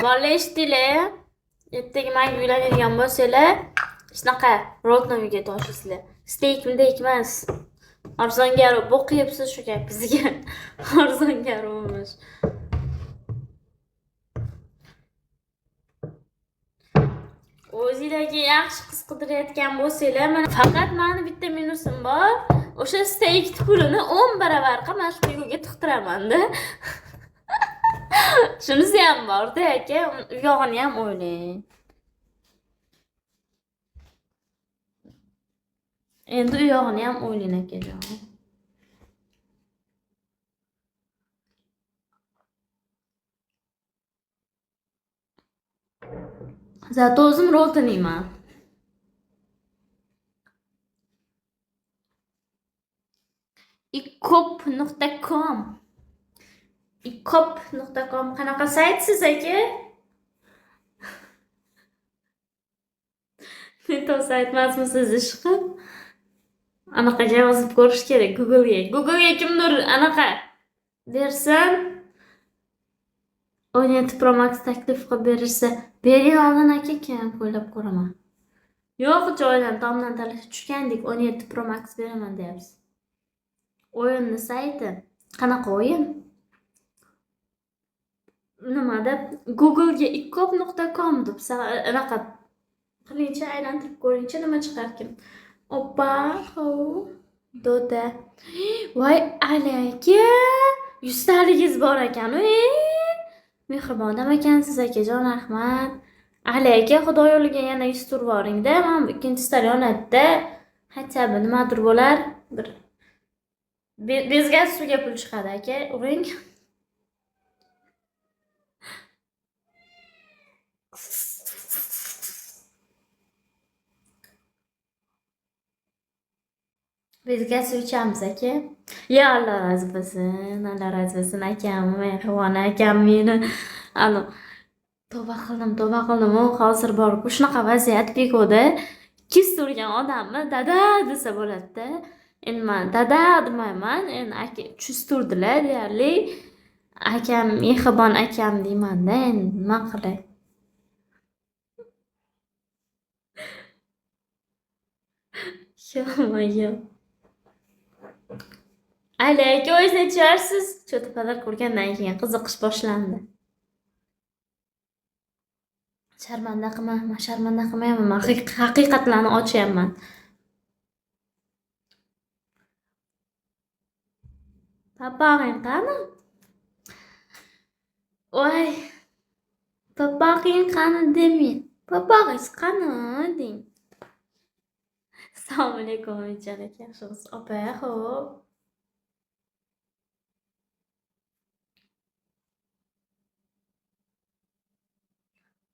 Bola eshitdinglar? Ertaga menga uylanadigan bo'lsanglar, shunaqa rodnoyga toshlaysizlar. Steykmidek emas. Arzongaru bo'qiyapsiz shu gap bizga. Arzongarumish. O'zinglarga yaxshi qiz qidirayotgan bo'lsanglar, mana faqat meni bitta minusim bor. O'sha steyk pulini 10 baravar qilib shu yo'lga tiqtiraman-da. Shunisi ham bor-da, aka. U yog'ini ham o'ylang. Endi u yog'ini ham o'ylang, akajon. Zato o'zim rotiniyman. ikop.com ikop.com qanaqa saytsiz aka? Neto sayt emasmisiz ishqim? Anaqa yozib ko'rish kerak Google'ga kimdir anaqa dersan 17 Pro Max taklif qilib berishsa, bering oldin aka, keyin qo'ylab ko'raman. Yo'q, joydan tomdan talashib tushgandek 17 Pro Max beraman deyapsiz. O'yinni sayti qanaqa o'yin? Nima deb Google'ga ikop.com deb anaqa qilingchi, aylantirib ko'ringchi, nima chiqarkin. Oppa, ho, Dota. Voy alaka, 100 taligingiz bor ekan. Mehribon odam ekansiz akajon, rahmat. Alaka, xudo yo'liga yana 100 tur boring-da. Men ikkinchi stadionda hatto nimadir bo'lar, bir bezgaz suvga pul chiqadi aka, uring. Bezgaz suv ichamiz aka. Ya Alloh razı bo'lsin, Alloh razı bo'lsin akam, mehribon akam meni. Tavba qildim. U hozir bor-ku shunaqa vaziyat begoda kiz turgan odamni dada desa bo'ladi-da. Endi men dada demayman, endi aka chus turdilar deyarli. Akam, mehribon akam deyman-da, endi nima qilay? Yo'q. Aka, o'zingiz necharsiz? Cho'tapalar ko'rgandan keyin qiziqish boshlandi. Sharmanda qilmayman. Men haqiqatlarni ochyapman. Papag'ing qani? Voy. Papag'ing qani demang. Papag'ingiz qani deng. Assalomu alaykum, jon aka. Yaxshimisiz? Opa, xo'p.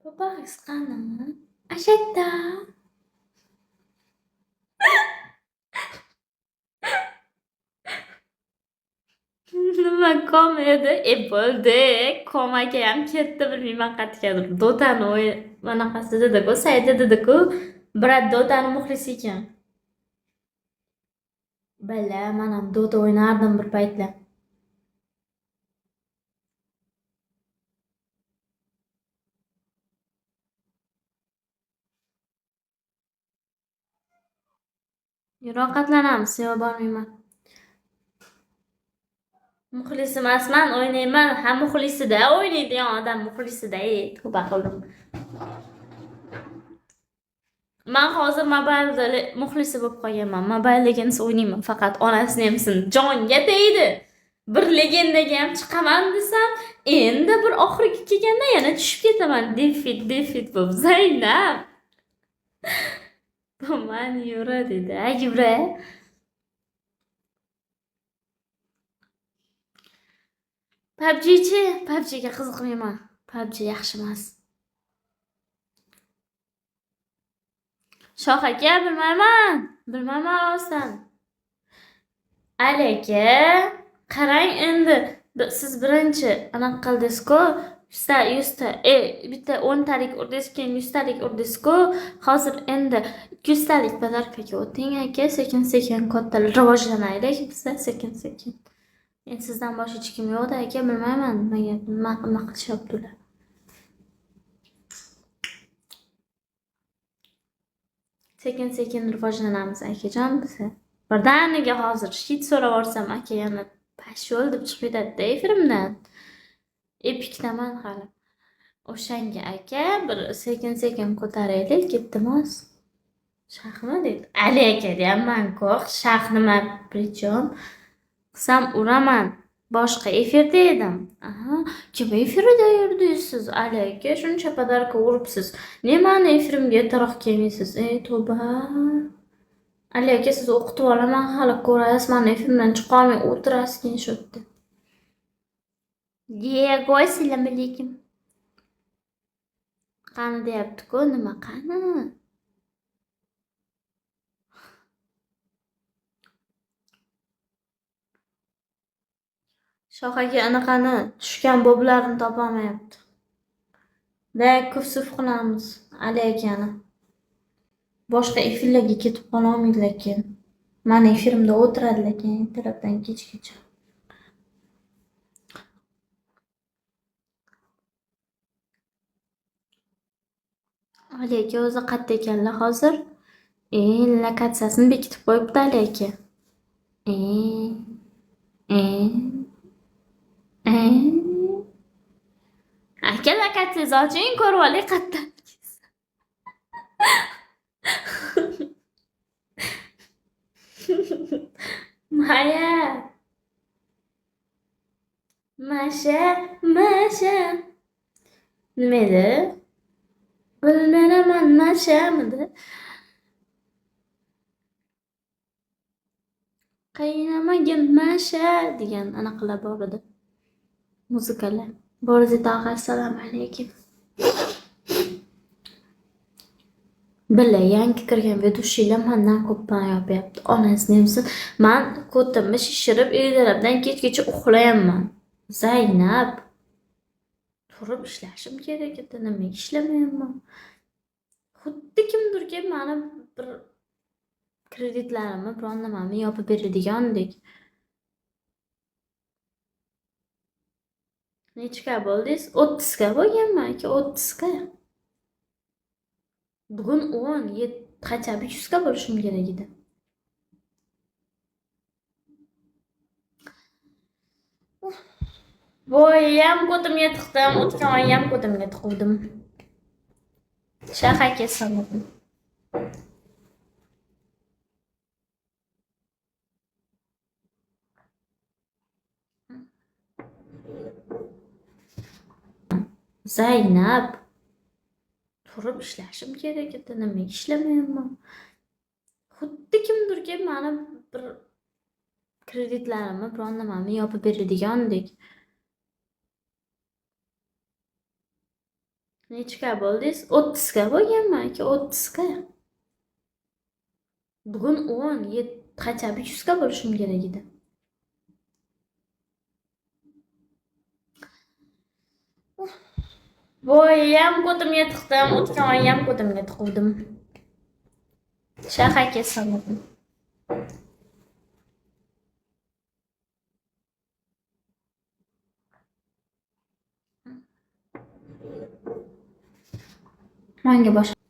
Papag'ingiz qani? Ashadda. Nima kom edi? Bo'ldi. Kom aka ham ketdi, bilmayman qayergadir. Dotani o'yin manaqasi dedi-ku, saytida dedi-ku, brat Dotani muxlisi ekan. Bala, men ham Dota o'ynardim bir paytlar. Rohatlanamiz, yo bormayman. Muxlis emasman, o'ynayman. Ha, muxlisida o'ynaydigan odam muxlisida, tavba qildim. Men hozir mobilda muxlisi bo'lib qolganman. Mobile Legends o'ynayman, faqat onasini hamsin jonga tegdi. Bir legendaga ham chiqaman desam, endi bir oxiriga kelganda yana tushib ketaman. Defit bo'lib Zaynab. Man yura dedi. Yura. PUBGga qiziqmayman. PUBG yaxshi emas. Shoh aka, bilmayman rostdan. Alaka, qarang endi siz birinchi anaqa qildingiz-ku, 100 ta, bitta 10 talik urdingiz, keyin 100 talik urdingiz-ku. Hozir endi 200 talik badarkaga o'ting aka, sekin kattalar rivojlanaylik bizda sekin. Endi sizdan boshqa hech kim yo'q-da aka, bilmayman nima qilishyaptilar. Sekin sekin rivojlanamiz akajon biz. Birdaniga hozir shit so'rab yuborsam aka yana pashol deb chiqib ketadi-da efrimdan. Epikdaman hali. O'shanga aka bir sekin sekin ko'taraylik iltimos. Shahmi dedi. Ali aka deyapman ko'q. Shah nima prichom? Qisam uraman. Boshqa efirda edim. Aha, kim efirda yurdingiz siz? Ali aka shuncha padarka uribsiz. Nimani efirimga taroq kelmaysiz? Ey tavba. Ali aka siz o'qitib olaman hali ko'rasiz. Mani efirimdan chiqolmay o'tirasiz keyin shu yerda. Goy assalomu alaykum. Qani deyapti-ku, nima qani? Shoh aka anaqani tushgan boblarini topolmayapti. Da kufsuf qilamiz Ali akani. Boshqa efirlarga ketib qololmaydilar keyin. Mani efirimda o'tiradilar keyin ertalabdan kechgacha. Ali aka o'zi qatta ekanlar hozir. Lokatsiyasini bekitib qo'yibdi Ali aka. E, e, e. Aka lokatsiyangizni oching, ko'rib oling qatta. Maya. Masha. Nima edi? Bilmayman, mashamidi? Qaynamagin masha degan anaqalar bor edi. Muzikalar. Borzi tog'a assalomu alaykum. Billa yangi kirgan vedущийlar mendan ko'p pul yopyapti. Onasini emsin. Men ko'timni shishirib, ertalabdan kechgacha uxlayapman. Zaynab. Turib ishlashim kerak edi. Nima ishlamayapman? Xuddi kimdir kelib meni bir kreditlarimni, biron nimamni yopib beradigandek. Nechga bo'ldingiz? 30 ga bo'lganman aka, 30 ga. Bugun 10, qachab 100 ga bo'lishim kerak edi. Voyam ko'timga tiqdim, o'tgan ham ko'timga tiquvdim. Shah aka sandim. Zaynab. Turib ishlashim kerak edi. Nima ishlamayapman? Xuddi kimdir kelib meni bir kreditlarimni, biron nimamni yopib beradigandek. Nechga bo'ldingiz? 30 ga bo'lganman aka, 30 ga. Bugun 10, qachab 100 ga bo'lishim kerak edi. Voyam ko'timga tiqdim, o'tgan ham ko'timga tiquvdim. Shah aka sandim. Menga boshqa